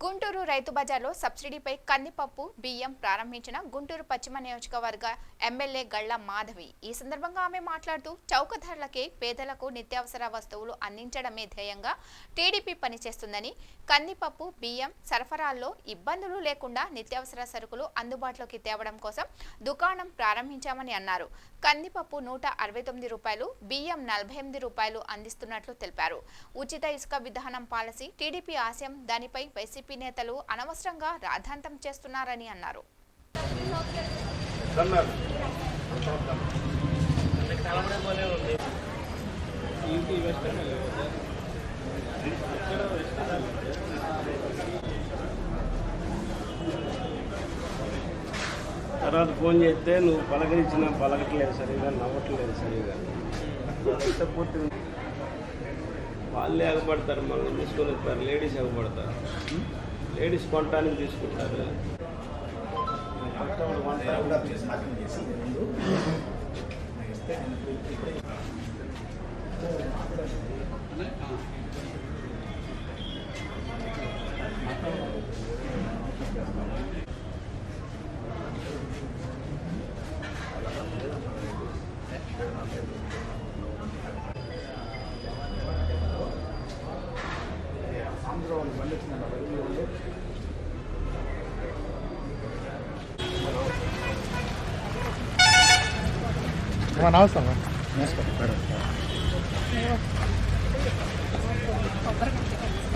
గుంటూరు రైతు బజార్లో సబ్సిడీపై కందిపప్పు బియ్యం ప్రారంభించిన గుంటూరు పశ్చిమ నియోజకవర్గ ఎమ్మెల్యే గళ్ల మాధవి. ఈ సందర్భంగా ఆమె మాట్లాడుతూ చౌక ధరలకే పేదలకు నిత్యావసర వస్తువులు అందించడమే ధ్యేయంగా టీడీపీ పనిచేస్తుందని, కందిపప్పు బియ్యం సరఫరాల్లో ఇబ్బందులు లేకుండా నిత్యావసర సరుకులు అందుబాటులోకి తేవడం కోసం దుకాణం ప్రారంభించామని అన్నారు. కందిపప్పు 169 రూపాయలు, బియ్యం 48 రూపాయలు అందిస్తున్నట్లు తెలిపారు. ఉచిత ఇసుక విధానం పాలసీ టీడీపీ ఆశయం, దానిపై వైసీపీ నేతలు అనవసరంగా రాద్ధాంతం చేస్తున్నారని అన్నారు. తర్వాత ఫోన్ చేస్తే నువ్వు పలకరించినా పలకట్లేదు సరిగా, నవ్వట్లేదు సరిగా. పూర్తి వాళ్ళే ఎగబడతారు, మనం తీసుకొని వస్తారు. లేడీస్ ఎగబడతారు, లేడీస్ కొనటానికి తీసుకుంటారు.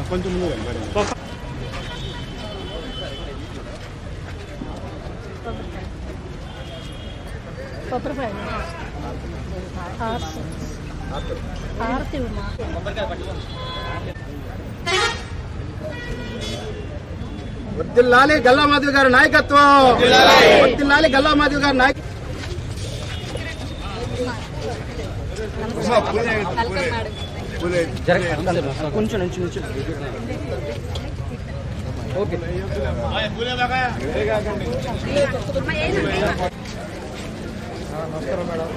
కొంచెం ముందు వర్ధిల్లాలి గల్లా మాధవి గారి నాయకత్వం, వర్ధిల్లాలి గల్లా మాధవి గారి నాయకత్వం. కొంచెం నుంచి ఓకే. నమస్కారం మేడం.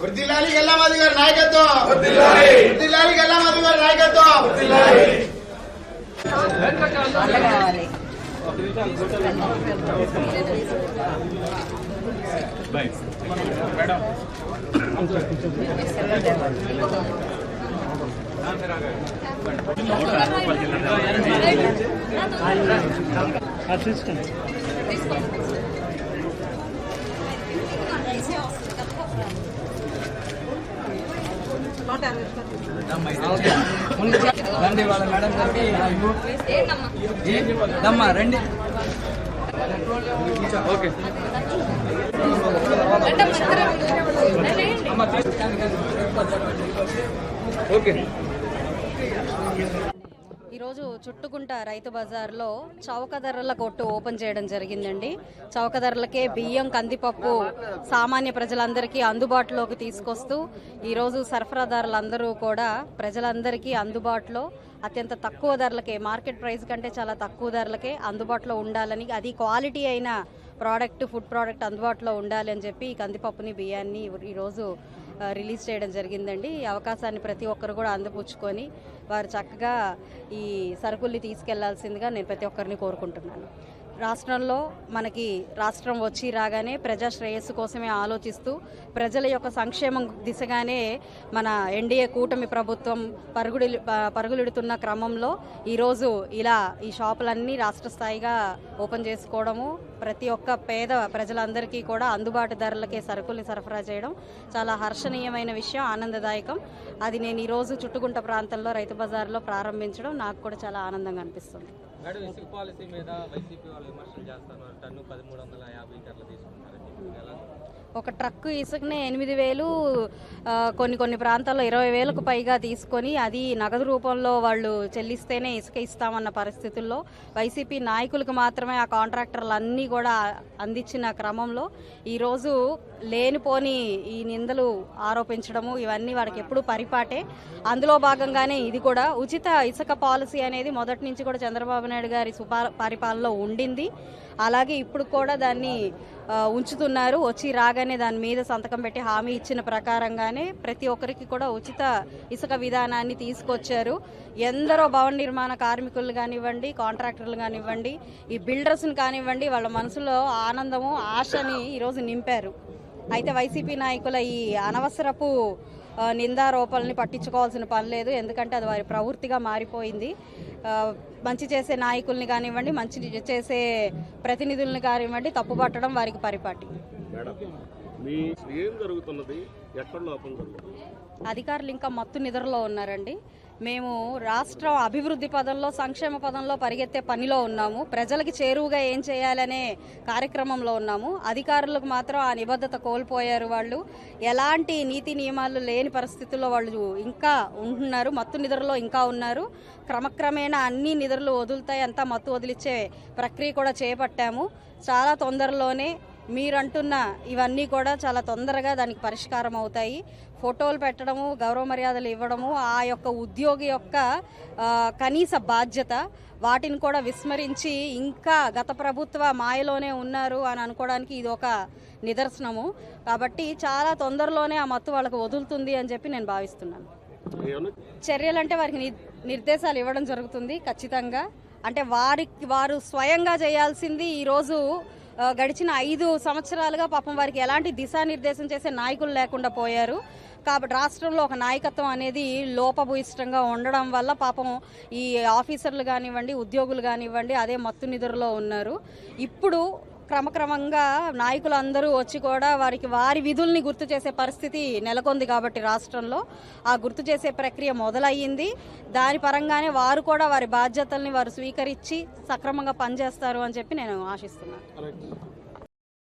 వర్ధిల్లాలి గల్లా మాధవి గారి నాయకత్వం, వర్ధిల్లాలి గల్లా మాధవి గారి నాయకత్వం. రండి వాళ్ళ మేడం గారికి దమ్మా రండి. Okay okay. ఈరోజు చుట్టుకుంట రైతు బజార్లో చౌక ధరల కొట్టు ఓపెన్ చేయడం జరిగిందండి. చౌక ధరలకే బియ్యం, కందిపప్పు సామాన్య ప్రజలందరికీ అందుబాటులోకి తీసుకొస్తూ ఈరోజు సరఫరాదారులందరూ కూడా ప్రజలందరికీ అందుబాటులో అత్యంత తక్కువ ధరలకే, మార్కెట్ ప్రైస్ కంటే చాలా తక్కువ ధరలకే అందుబాటులో ఉండాలని, అది క్వాలిటీ అయిన ప్రోడక్ట్, ఫుడ్ ప్రోడక్ట్ అందుబాటులో ఉండాలి అని చెప్పి ఈ కందిపప్పుని, బియ్యాన్ని ఈరోజు రిలీజ్ చేయడం జరిగిందండి. ఈ అవకాశాన్ని ప్రతి ఒక్కరు కూడా అందిపుచ్చుకొని వారు చక్కగా ఈ సరుకుల్ని తీసుకెళ్లాల్సిందిగా నేను ప్రతి ఒక్కరిని కోరుకుంటున్నాను. రాష్ట్రంలో మనకి రాష్ట్రం వచ్చి రాగానే ప్రజా శ్రేయస్సు కోసమే ఆలోచిస్తూ ప్రజల యొక్క సంక్షేమం దిశగానే మన ఎన్డీఏ కూటమి ప్రభుత్వం పరుగులెడుతున్న క్రమంలో ఈరోజు ఇలా ఈ షాపులన్నీ రాష్ట్ర స్థాయిగా ఓపెన్ చేసుకోవడము, ప్రతి ఒక్క పేద ప్రజలందరికీ కూడా అందుబాటు ధరలకే సరుకుల్ని సరఫరా చేయడం చాలా హర్షణీయమైన విషయం, ఆనందదాయకం. అది నేను ఈరోజు చుట్టుగుంట ప్రాంతంలో రైతు బజార్లో ప్రారంభించడం నాకు కూడా చాలా ఆనందంగా అనిపిస్తుంది. మేడం, ఇసుక పాలసీ మీద వైసీపీ వాళ్ళు విమర్శలు చేస్తున్నారు. టన్ను 1350 తీసుకుంటారు. ఒక ట్రక్కు ఇసుకనే 8,000, కొన్ని ప్రాంతాల్లో 20,000కు పైగా తీసుకొని అది నగదు రూపంలో వాళ్ళు చెల్లిస్తేనే ఇసుక ఇస్తామన్న పరిస్థితుల్లో వైసీపీ నాయకులకు మాత్రమే ఆ కాంట్రాక్టర్లు అన్నీ కూడా అందించిన క్రమంలో ఈరోజు లేనిపోని ఈ నిందలు ఆరోపించడము ఇవన్నీ వాడికి ఎప్పుడు పరిపాటే. అందులో భాగంగానే ఇది కూడా ఉచిత ఇసుక పాలసీ అనేది మొదటి నుంచి కూడా చంద్రబాబు నాయుడు గారి పరిపాలనలో ఉండింది. అలాగే ఇప్పుడు కూడా దాన్ని ఉంచుతున్నారు. వచ్చి రాగానే దాని మీద సంతకం పెట్టి హామీ ఇచ్చిన ప్రకారంగానే ప్రతి ఒక్కరికి కూడా ఉచిత ఇసుక విధానాన్ని తీసుకొచ్చారు. ఎందరో భవన నిర్మాణ కార్మికులు కానివ్వండి, కాంట్రాక్టర్లు కానివ్వండి, ఈ బిల్డర్స్ని కానివ్వండి, వాళ్ళ మనసులో ఆనందము ఆశని ఈరోజు నింపారు. అయితే వైసీపీ నాయకుల ఈ అనవసరపు నిందారోపణల్ని పట్టించుకోవాల్సిన పని లేదు. ఎందుకంటే అది వారి ప్రవృత్తిగా మారిపోయింది. మంచి చేసే నాయకుల్ని కానివ్వండి, మంచి చేసే ప్రతినిధుల్ని కానివ్వండి తప్పుపట్టడం వారికి పరిపాటి. అధికారులు ఇంకా మత్తు నిద్రలో ఉన్నారండి. మేము రాష్ట్రం అభివృద్ధి పదంలో, సంక్షేమ పదంలో పరిగెత్తే పనిలో ఉన్నాము. ప్రజలకి చేరువుగా ఏం చేయాలనే కార్యక్రమంలో ఉన్నాము. అధికారులకు మాత్రం ఆ నిబద్ధత కోల్పోయారు. వాళ్ళు ఎలాంటి నీతి నియమాలు లేని పరిస్థితుల్లో వాళ్ళు ఇంకా ఉంటున్నారు. మత్తు నిద్రలో ఇంకా ఉన్నారు. క్రమక్రమేణా అన్ని నిద్రలు వదులుతాయి, అంతా మత్తు వదిలిచ్చే ప్రక్రియ కూడా చేపట్టాము. చాలా తొందరలోనే మీరంటున్న ఇవన్నీ కూడా చాలా తొందరగా దానికి పరిష్కారం అవుతాయి. ఫోటోలు పెట్టడము, గౌరవ మర్యాదలు ఇవ్వడము ఆ యొక్క ఉద్యోగి యొక్క కనీస బాధ్యత. వాటిని కూడా విస్మరించి ఇంకా గత ప్రభుత్వ మాయలోనే ఉన్నారు అని అనుకోవడానికి ఇది ఒక నిదర్శనము. కాబట్టి చాలా తొందరలోనే ఆ మత్తు వాళ్ళకు వదులుతుంది అని చెప్పి నేను భావిస్తున్నాను. చర్యలంటే వారికి నిర్దేశాలు ఇవ్వడం జరుగుతుంది ఖచ్చితంగా. అంటే వారు స్వయంగా చేయాల్సింది ఈరోజు గడిచిన 5 సంవత్సరాలుగా పాపం వారికి ఎలాంటి దిశానిర్దేశం చేసే నాయకులు లేకుండా పోయారు. కాబట్టి రాష్ట్రంలో ఒక నాయకత్వం అనేది లోపభూయిష్టంగా ఉండడం వల్ల పాపం ఈ ఆఫీసర్లు కానివ్వండి, ఉద్యోగులు కానివ్వండి అదే మత్తు నిద్రలో ఉన్నారు. ఇప్పుడు క్రమక్రమంగా నాయకులందరూ వచ్చి కూడా వారి విధుల్ని గుర్తు చేసే పరిస్థితి నెలకొంది. కాబట్టి రాష్ట్రంలో ఆ గుర్తు చేసే ప్రక్రియ మొదలయ్యింది. దాని పరంగానే వారు కూడా వారి బాధ్యతల్ని వారు స్వీకరించి సక్రమంగా పనిచేస్తారు అని చెప్పి నేను ఆశిస్తున్నాను.